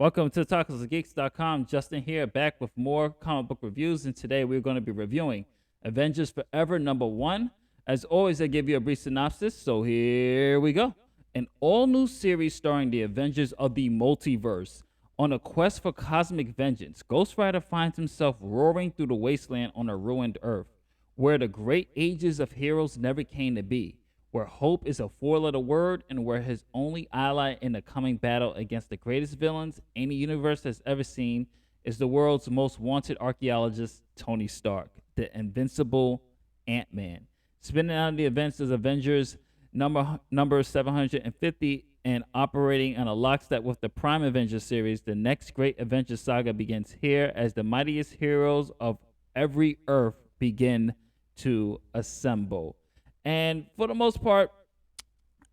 Welcome to talkersgeeks.com. Justin here, back with more comic book reviews, and today we're going to be reviewing Avengers Forever #1. As always, I give you a brief synopsis, so here we go. An all-new series starring the Avengers of the Multiverse. On a quest for cosmic vengeance, Ghost Rider finds himself roaring through the wasteland on a ruined Earth, where the great ages of heroes never came to be, where hope is a four-letter word, and where his only ally in the coming battle against the greatest villains any universe has ever seen is the world's most wanted archaeologist, Tony Stark, the Invincible Ant-Man. Spinning out the events as Avengers number 750 and operating on a lockstep with the Prime Avengers series, the next great Avengers saga begins here as the mightiest heroes of every Earth begin to assemble. And for the most part,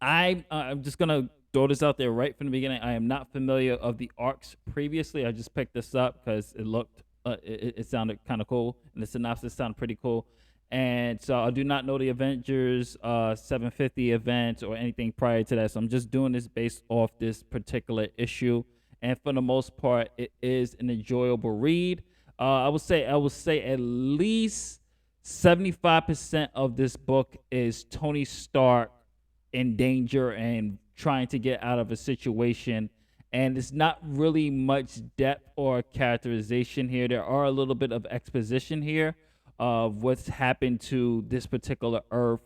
I'm just gonna throw this out there right from the beginning. I am not familiar of the arcs previously. I just picked this up because it looked, it sounded kind of cool, and the synopsis sounded pretty cool. And so I do not know the Avengers 750 event or anything prior to that. So I'm just doing this based off this particular issue. And for the most part, it is an enjoyable read. I would say at least 75% of this book is Tony Stark in danger and trying to get out of a situation, and it's not really much depth or characterization here. There are a little bit of exposition here of what's happened to this particular Earth,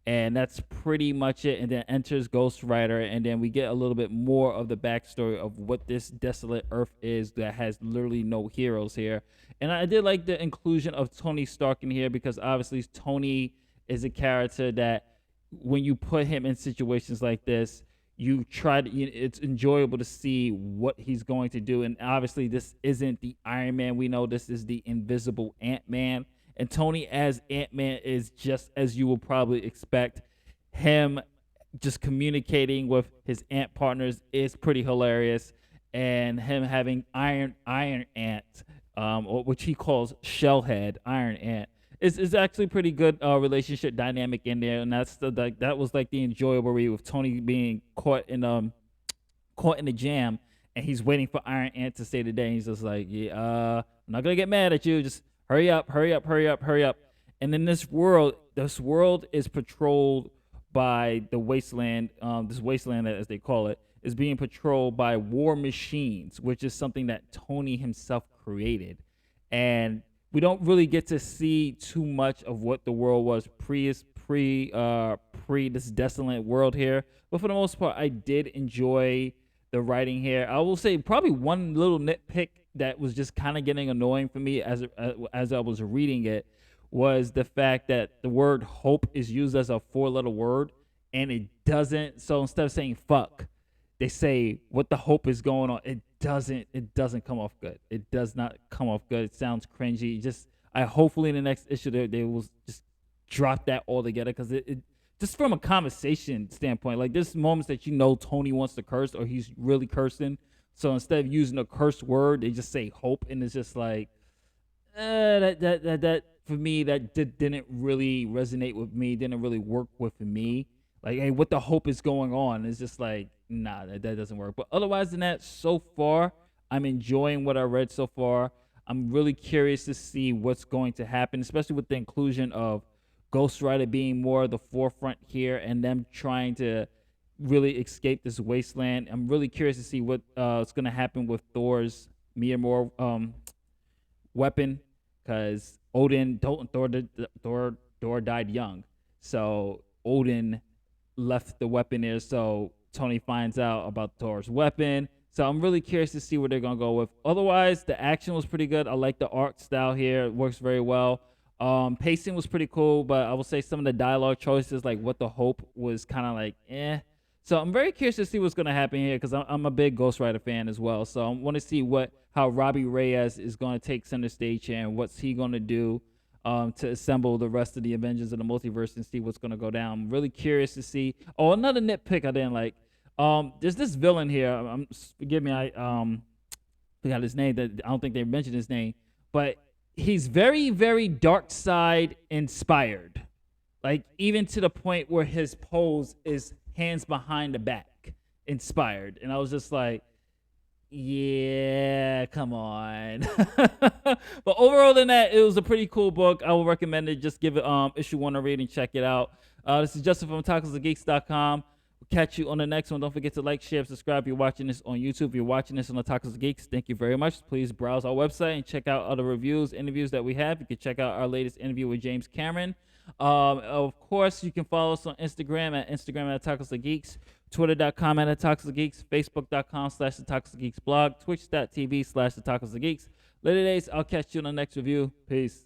and that's pretty much it. And then enters Ghost Rider, and then we get a little bit more of the backstory of what this desolate Earth is that has literally no heroes here. And I did like the inclusion of Tony Stark in here because obviously Tony is a character that when you put him in situations like this, you try to, it's enjoyable to see what he's going to do. And obviously this isn't the Iron Man. We know this is the Invisible Ant-Man. And Tony as Ant-Man is just as you will probably expect. Him just communicating with his ant partners is pretty hilarious. And him having Iron Ant, which he calls Shellhead, Iron Ant, is actually pretty good relationship dynamic in there. And that was like the enjoyable read with Tony being caught in the jam, and he's waiting for Iron Ant to say the day. And he's just like, yeah, I'm not gonna get mad at you. Just hurry up, hurry up, hurry up, hurry up. And in this world is patrolled by the wasteland. This wasteland, as they call it, is being patrolled by war machines, which is something that Tony himself created. And we don't really get to see too much of what the world was pre this desolate world here. But for the most part, I did enjoy the writing here. I will say probably one little nitpick that was just kind of getting annoying for me as I was reading it was the fact that the word hope is used as a four-letter word, and it doesn't. So instead of saying fuck, they say what the hope is going on. It doesn't come off good. It does not come off good. It sounds cringy. I hopefully in the next issue they will just drop that altogether, because it just from a conversation standpoint, like there's moments that Tony wants to curse or he's really cursing. So instead of using a curse word, they just say hope, and it's just like that for me didn't really resonate with me. Didn't really work with me. Like, hey, what the hope is going on? It's just like, nah, that doesn't work. But otherwise than that, so far, I'm enjoying what I read so far. I'm really curious to see what's going to happen, especially with the inclusion of Ghost Rider being more the forefront here and them trying to really escape this wasteland. I'm really curious to see what's going to happen with Thor's Mjolnir weapon, because Thor died young. So Odin left the weapon there, so Tony finds out about Thor's weapon. So I'm really curious to see where they're gonna go with. Otherwise, the action was pretty good. I like the art style here; it works very well. Pacing was pretty cool, but I will say some of the dialogue choices, like what the hope, was kind of like eh. So I'm very curious to see what's gonna happen here, because I'm a big Ghost Rider fan as well. So I want to see how Robbie Reyes is gonna take center stage here and what's he gonna do to assemble the rest of the Avengers of the multiverse and see what's going to go down. I'm really curious to see. Oh, another nitpick I didn't like. There's this villain here. Forgive me, I forgot his name. That I don't think they mentioned his name, but he's very, very dark side inspired. Like, even to the point where his pose is hands behind the back inspired. And I was just like, Yeah, come on. But overall than that, it was a pretty cool book. I would recommend it. Just give it issue 1 a read and check it out. This is Justin from tacosofgeeks.com. We'll catch you on the next one. Don't forget to like, share, subscribe. If you're watching this on YouTube, if you're watching this on the Tacos of Geeks, thank you very much. Please browse our website and check out other reviews, interviews that we have. You can check out our latest interview with James Cameron. Of course, you can follow us on Instagram at Tacos of Geeks, Twitter.com at Tacos of Geeks, Facebook.com/The Tacos of Geeks blog, Twitch.tv/The Tacos of Geeks. Later days, I'll catch you on the next review. Peace.